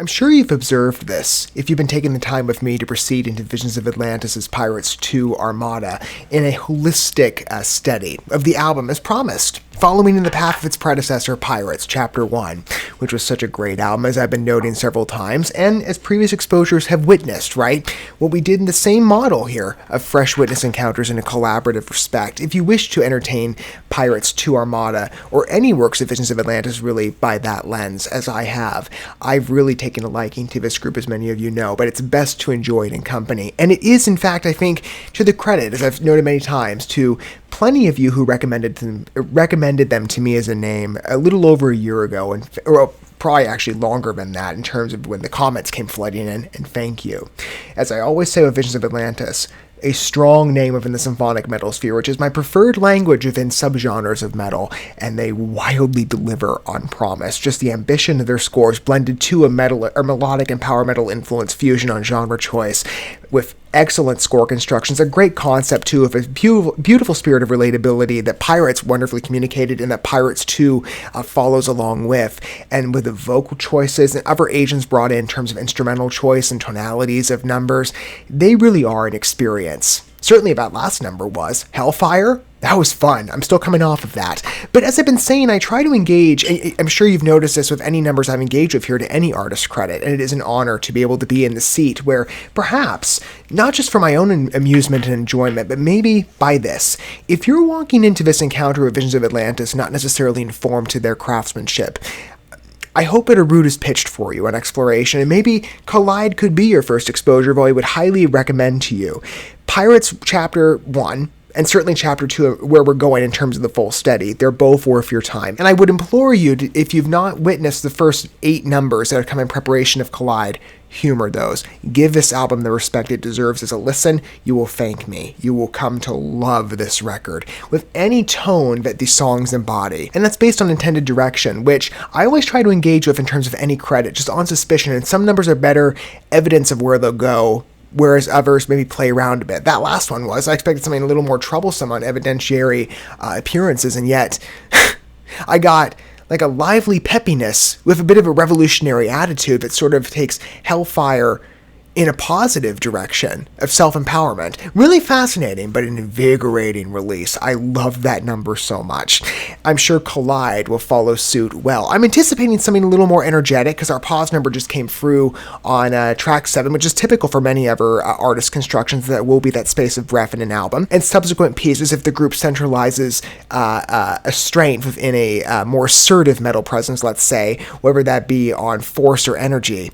I'm sure you've observed this if you've been taking the time with me to proceed into Visions of Atlantis' Pirates 2 Armada in a holistic study of the album as promised, following in the path of its predecessor, Pirates, Chapter 1, which was such a great album, as I've been noting several times, and as previous exposures have witnessed, right? What we did in the same model here of fresh witness encounters in a collaborative respect. If you wish to entertain Pirates 2 Armada, or any works of Visions of Atlantis really by that lens, as I have, I've really taken a liking to this group, as many of you know, but it's best to enjoy it in company. And it is, in fact, I think, to the credit, as I've noted many times, to plenty of you who recommended them to me as a name a little over a year ago, or probably actually longer than that in terms of when the comments came flooding in, and thank you. As I always say with Visions of Atlantis, a strong name within the symphonic metal sphere, which is my preferred language within subgenres of metal, and they wildly deliver on promise. Just the ambition of their scores blended to a melodic and power metal influence fusion on genre choice, with excellent score constructions, a great concept too of a beautiful spirit of relatability that Pirates wonderfully communicated and that Pirates 2 follows along with, and with the vocal choices and other agents brought in terms of instrumental choice and tonalities of numbers, they really are an experience. Certainly that last number was Hellfire. That was fun. I'm still coming off of that. But as I've been saying, I try to engage, I'm sure you've noticed this with any numbers I've engaged with here to any artist credit, and it is an honor to be able to be in the seat where perhaps, not just for my own amusement and enjoyment, but maybe by this, if you're walking into this encounter with Visions of Atlantis not necessarily informed to their craftsmanship, I hope that a route is pitched for you on exploration, and maybe Collide could be your first exposure, though I would highly recommend to you Pirates Chapter 1, and certainly Chapter 2, where we're going in terms of the full study. They're both worth your time. And I would implore you, if you've not witnessed the first 8 numbers that have come in preparation of Collide, humor those. Give this album the respect it deserves as a listen. You will thank me. You will come to love this record with any tone that these songs embody. And that's based on intended direction, which I always try to engage with in terms of any credit, just on suspicion. And some numbers are better evidence of where they'll go, whereas others maybe play around a bit. That last one was, I expected something a little more troublesome on evidentiary appearances, and yet I got like a lively peppiness with a bit of a revolutionary attitude that sort of takes Hellfire in a positive direction of self-empowerment. Really fascinating, but an invigorating release. I love that number so much. I'm sure Collide will follow suit well. I'm anticipating something a little more energetic because our pause number just came through on track 7, which is typical for many other artist constructions. That will be that space of breath in an album. And subsequent pieces, if the group centralizes a strength within a more assertive metal presence, let's say, whether that be on force or energy,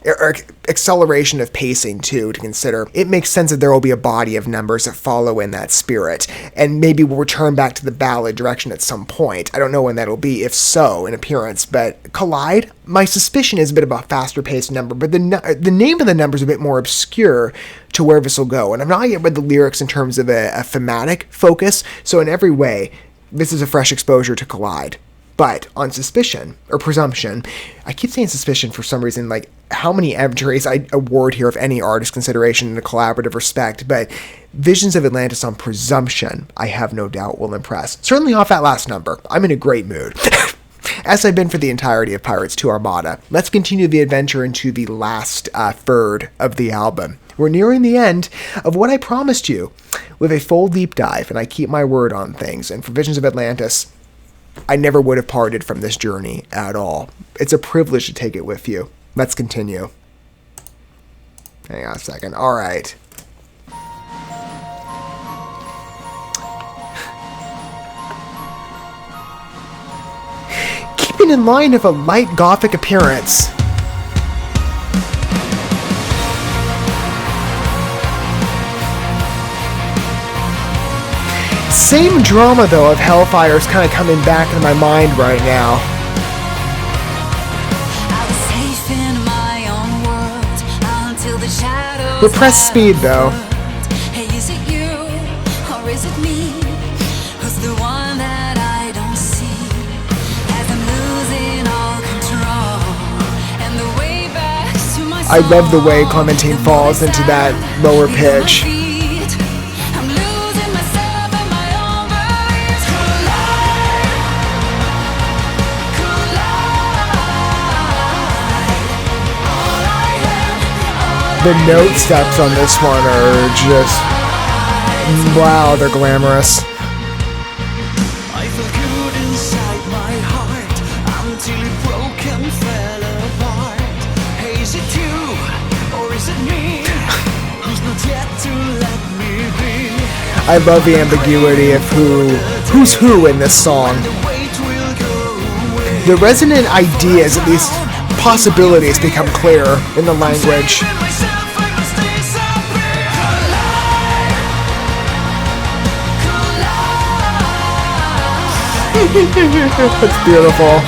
or acceleration of pacing too, to consider. It makes sense that there will be a body of numbers that follow in that spirit, and maybe we'll return back to the ballad direction at some point. I don't know when that'll be, if so, in appearance, but Collide, my suspicion is a bit of a faster paced number, but the name of the number is a bit more obscure to where this will go, and I've not yet read the lyrics in terms of a thematic focus, so in every way, this is a fresh exposure to Collide. But on suspicion, or presumption, I keep saying suspicion for some reason, like how many entries I award here of any artist consideration in a collaborative respect, but Visions of Atlantis on presumption, I have no doubt will impress. Certainly off that last number, I'm in a great mood. As I've been for the entirety of Pirates 2 Armada, let's continue the adventure into the last third of the album. We're nearing the end of what I promised you with a full deep dive, and I keep my word on things, and for Visions of Atlantis, I never would have parted from this journey at all. It's a privilege to take it with you. Let's continue. Hang on a second. All right. Keeping in line with a light gothic appearance, same drama, though, of Hellfire is kind of coming back into my mind right now. Repressed speed, though. Hey, is it you, or is it me? Who's the one that I don't see? As I'm losing all control, and the way back to my soul. I love the way Clementine falls into that lower pitch. The note steps on this one are just, wow, they're glamorous. I feel good inside my heart until it broke and fell apart. Hey, is it you or is it me? Who's not yet to let me be? I love the ambiguity of who's who in this song. The weight will go away. The resonant ideas, at least possibilities, become clearer in the language. Saving myself, I must disappear. Collide. It's beautiful.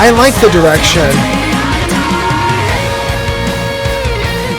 I like the direction.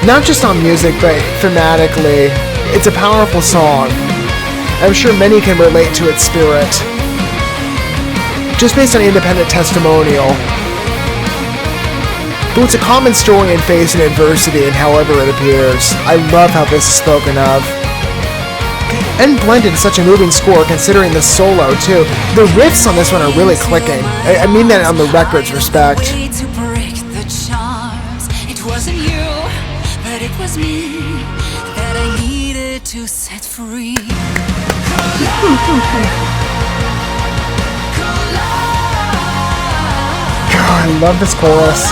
Not just on music, but thematically. It's a powerful song. I'm sure many can relate to its spirit. Just based on independent testimonial. But it's a common story in facing adversity and however it appears. I love how this is spoken of. And blended in such a moving score, considering the solo, too. The riffs on this one are really clicking. I mean that on the record's respect. Way to break the charms. It wasn't you, but it was me that I needed to set free. God, I love this chorus.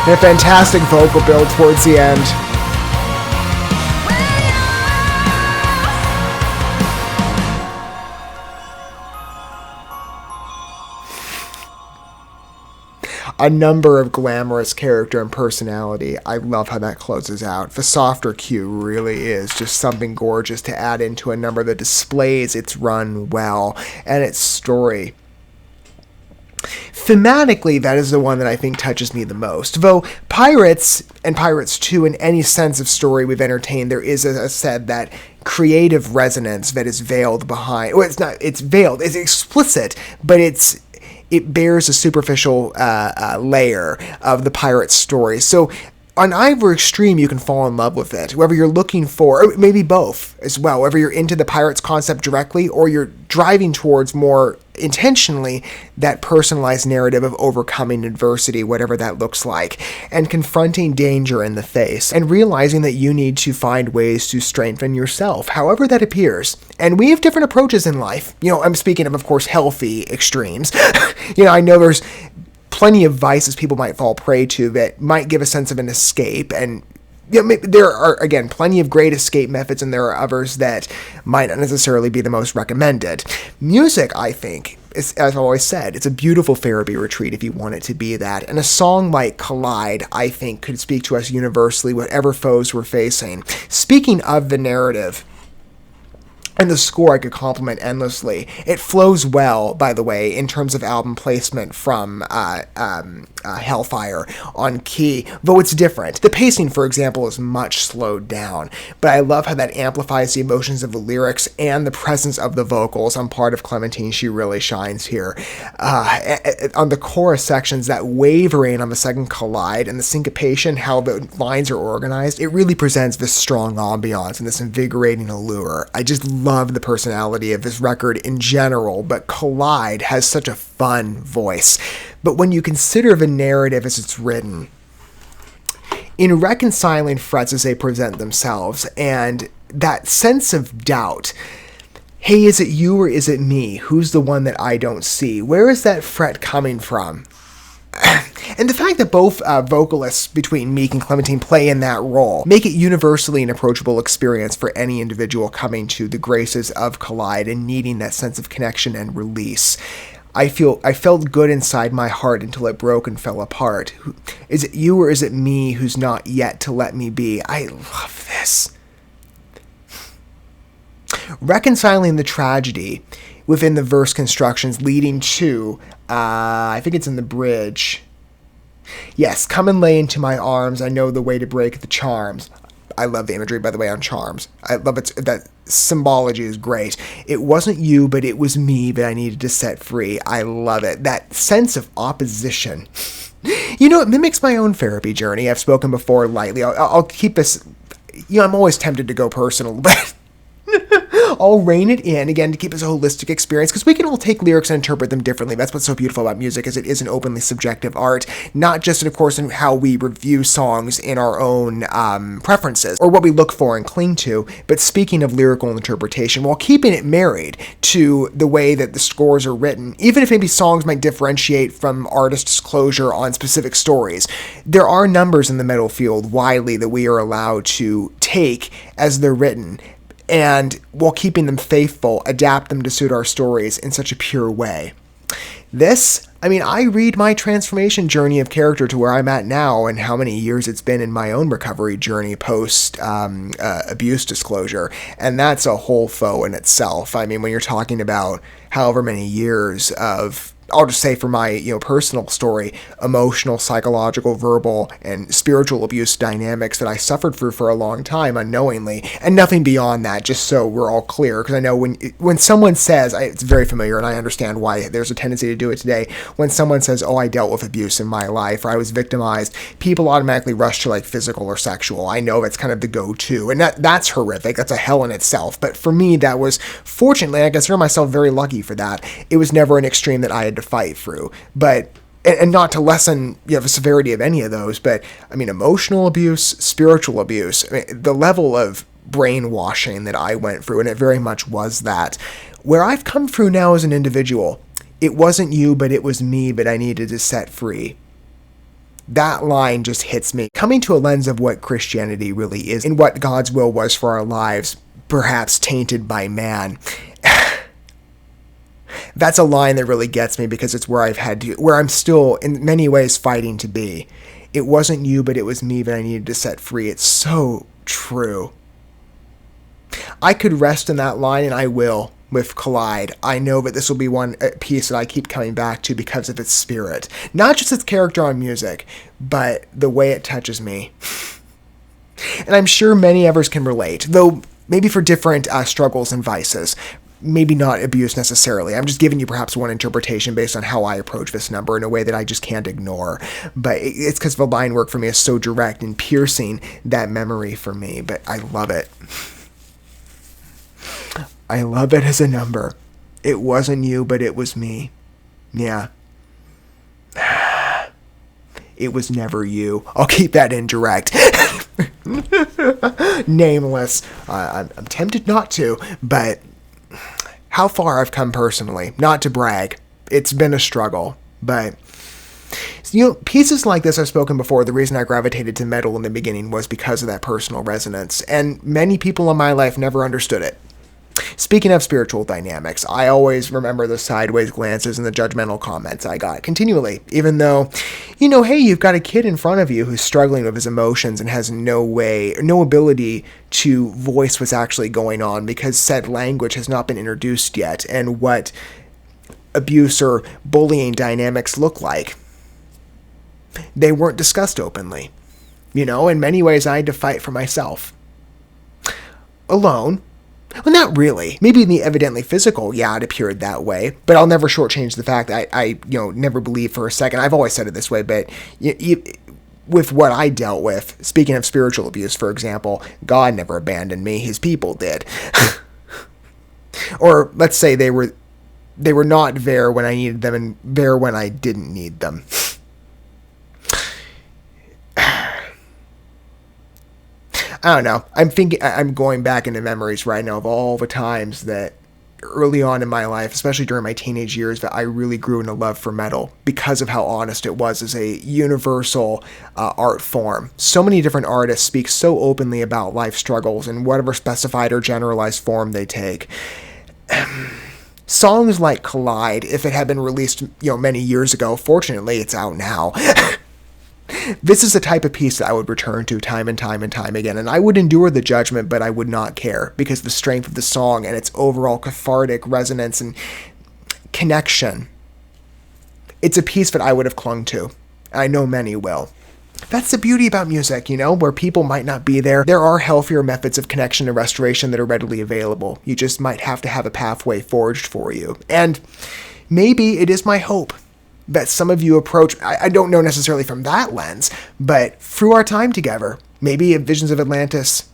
And a fantastic vocal build towards the end. A number of glamorous character and personality. I love how that closes out. The softer cue really is just something gorgeous to add into a number that displays its run well and its story. Thematically, that is the one that I think touches me the most. Though Pirates and Pirates 2, in any sense of story we've entertained, there is, as I said, that creative resonance that is veiled behind. Well, it's veiled. It's explicit, but it bears a superficial layer of the pirate story. So on either extreme, you can fall in love with it. Whether you're looking for, or maybe both as well, whether you're into the pirates concept directly or you're driving towards more intentionally that personalized narrative of overcoming adversity, whatever that looks like, and confronting danger in the face, and realizing that you need to find ways to strengthen yourself, however that appears. And we have different approaches in life. I'm speaking of course, healthy extremes. I know there's plenty of vices people might fall prey to that might give a sense of an escape, and there are, again, plenty of great escape methods, and there are others that might not necessarily be the most recommended. Music, I think, is, as I've always said, it's a beautiful therapy retreat if you want it to be that. And a song like Collide, I think, could speak to us universally, whatever foes we're facing. Speaking of the narrative, and the score I could compliment endlessly. It flows well, by the way, in terms of album placement from Hellfire on key, though it's different. The pacing, for example, is much slowed down, but I love how that amplifies the emotions of the lyrics and the presence of the vocals. On part of Clementine, she really shines here. On the chorus sections, that wavering on the second Collide and the syncopation, how the lines are organized, it really presents this strong ambiance and this invigorating allure. I just love the personality of this record in general, but Collide has such a fun voice. But when you consider the narrative as it's written, in reconciling frets as they present themselves, and that sense of doubt, hey, is it you or is it me? Who's the one that I don't see? Where is that fret coming from? And the fact that both vocalists between Meek and Clementine play in that role make it universally an approachable experience for any individual coming to the graces of Collide and needing that sense of connection and release. I felt good inside my heart until it broke and fell apart. Is it you or is it me who's not yet to let me be? I love this. Reconciling the tragedy within the verse constructions leading to, I think it's in the bridge, Yes, come and lay into my arms. I know the way to break the charms. I love the imagery, by the way, on charms. I love it. That symbology is great. It wasn't you, but it was me that I needed to set free. I love it. That sense of opposition. You know, it mimics my own therapy journey. I've spoken before lightly. I'll keep this... You know, I'm always tempted to go personal, but... I'll rein it in, again, to keep it a holistic experience, because we can all take lyrics and interpret them differently. That's what's so beautiful about music, is it is an openly subjective art, not just, of course, in how we review songs in our own preferences, or what we look for and cling to, but speaking of lyrical interpretation, while keeping it married to the way that the scores are written, even if maybe songs might differentiate from artists' closure on specific stories, there are numbers in the metal field widely that we are allowed to take as they're written, and while keeping them faithful, adapt them to suit our stories in such a pure way. This, I mean, I read my transformation journey of character to where I'm at now and how many years it's been in my own recovery journey post abuse disclosure, and that's a whole foe in itself. I mean, when you're talking about however many years of, I'll just say for my personal story, emotional, psychological, verbal, and spiritual abuse dynamics that I suffered through for a long time unknowingly, and nothing beyond that, just so we're all clear, because I know when someone says, it's very familiar, and I understand why there's a tendency to do it today, when someone says, oh, I dealt with abuse in my life, or I was victimized, people automatically rush to like physical or sexual. I know that's kind of the go-to, and that's horrific, that's a hell in itself, but for me, that was, fortunately, I consider myself very lucky for that, it was never an extreme that I had to fight through, but and not to lessen the severity of any of those, but I mean, emotional abuse, spiritual abuse, I mean, the level of brainwashing that I went through, and it very much was that. Where I've come through now as an individual, it wasn't you, but it was me that I needed to set free. That line just hits me. Coming to a lens of what Christianity really is, and what God's will was for our lives, perhaps tainted by man. That's a line that really gets me, because it's where where I'm still in many ways fighting to be. It wasn't you, but it was me that I needed to set free. It's so true. I could rest in that line, and I will with Collide. I know that this will be one piece that I keep coming back to because of its spirit. Not just its character on music, but the way it touches me. And I'm sure many others can relate, though maybe for different struggles and vices. Maybe not abuse necessarily. I'm just giving you perhaps one interpretation based on how I approach this number in a way that I just can't ignore. But it's because the line work for me is so direct and piercing that memory for me. But I love it. I love it as a number. It wasn't you, but it was me. Yeah. It was never you. I'll keep that indirect. Nameless. I'm tempted not to, but how far I've come personally. Not to brag. It's been a struggle, but pieces like this I've spoken before, the reason I gravitated to metal in the beginning was because of that personal resonance, and many people in my life never understood it. Speaking of spiritual dynamics, I always remember the sideways glances and the judgmental comments I got continually, even though, hey, you've got a kid in front of you who's struggling with his emotions and has no ability to voice what's actually going on because said language has not been introduced yet, and what abuse or bullying dynamics look like. They weren't discussed openly. In many ways I had to fight for myself. Alone. Well, not really. Maybe in the evidently physical, it appeared that way. But I'll never shortchange the fact that I never believed for a second. I've always said it this way, but with what I dealt with, speaking of spiritual abuse, for example, God never abandoned me. His people did. Or let's say they were not there when I needed them and there when I didn't need them. I don't know. I'm going back into memories right now of all the times that early on in my life, especially during my teenage years, that I really grew in a love for metal because of how honest it was as a universal art form. So many different artists speak so openly about life struggles in whatever specified or generalized form they take. Songs like Collide, if it had been released, many years ago, fortunately it's out now. This is the type of piece that I would return to time and time and time again, and I would endure the judgment, but I would not care, because the strength of the song and its overall cathartic resonance and connection, it's a piece that I would have clung to. I know many will. That's the beauty about music, where people might not be there. There are healthier methods of connection and restoration that are readily available. You just might have to have a pathway forged for you. And maybe it is my hope that some of you approach, I don't know necessarily from that lens, but through our time together, maybe Visions of Atlantis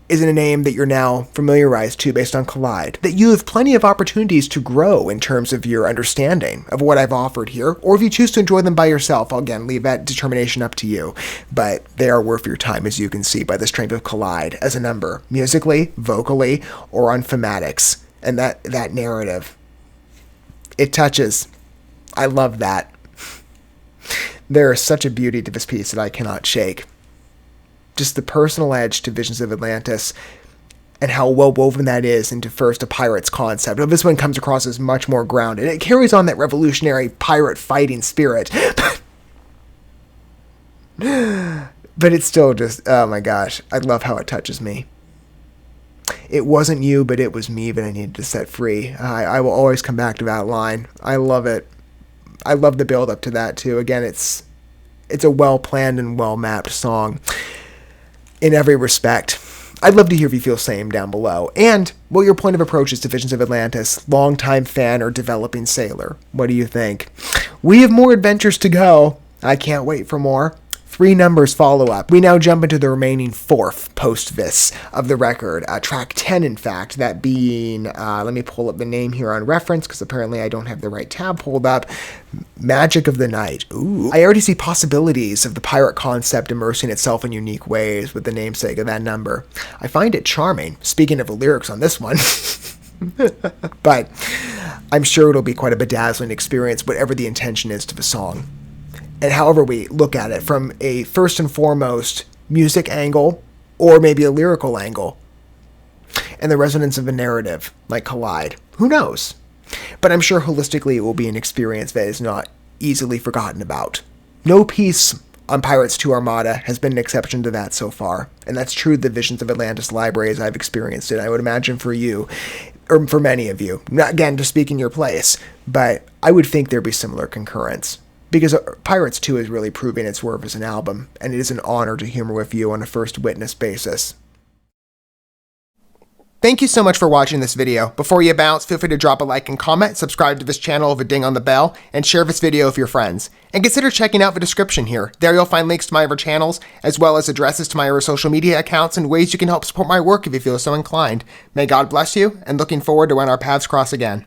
isn't a name that you're now familiarized to based on Collide, that you have plenty of opportunities to grow in terms of your understanding of what I've offered here, or if you choose to enjoy them by yourself, I'll again leave that determination up to you, but they are worth your time, as you can see by the strength of Collide as a number, musically, vocally, or on thematics, and that narrative. It touches. I love that. There is such a beauty to this piece that I cannot shake. Just the personal edge to Visions of Atlantis and how well woven that is into first a pirate's concept. Now, this one comes across as much more grounded. It carries on that revolutionary pirate fighting spirit. But it's still just, oh my gosh, I love how it touches me. It wasn't you, but it was me that I needed to set free. I will always come back to that line. I love it. I love the build up to that too. Again, it's a well-planned and well-mapped song in every respect. I'd love to hear if you feel the same down below. And what your point of approach is to Visions of Atlantis, longtime fan or developing sailor. What do you think? We have more adventures to go. I can't wait for more. 3 numbers follow up. We now jump into the remaining 4th post this of the record. Track 10, in fact, that being, let me pull up the name here on reference because apparently I don't have the right tab pulled up. Magic of the Night. Ooh. I already see possibilities of the pirate concept immersing itself in unique ways with the namesake of that number. I find it charming, speaking of the lyrics on this one. But I'm sure it'll be quite a bedazzling experience, whatever the intention is to the song. And however we look at it, from a first and foremost music angle, or maybe a lyrical angle, and the resonance of a narrative, like Collide. Who knows? But I'm sure holistically it will be an experience that is not easily forgotten about. No piece on Pirates 2 Armada has been an exception to that so far, and that's true of the Visions of Atlantis library as I've experienced it. I would imagine for you, or for many of you, not again to speak in your place, but I would think there'd be similar concurrence. Because Pirates 2 is really proving its worth as an album, and it is an honor to humor with you on a first witness basis. Thank you so much for watching this video. Before you bounce, feel free to drop a like and comment, subscribe to this channel with a ding on the bell, and share this video with your friends. And consider checking out the description here. There you'll find links to my other channels, as well as addresses to my other social media accounts and ways you can help support my work if you feel so inclined. May God bless you, and looking forward to when our paths cross again.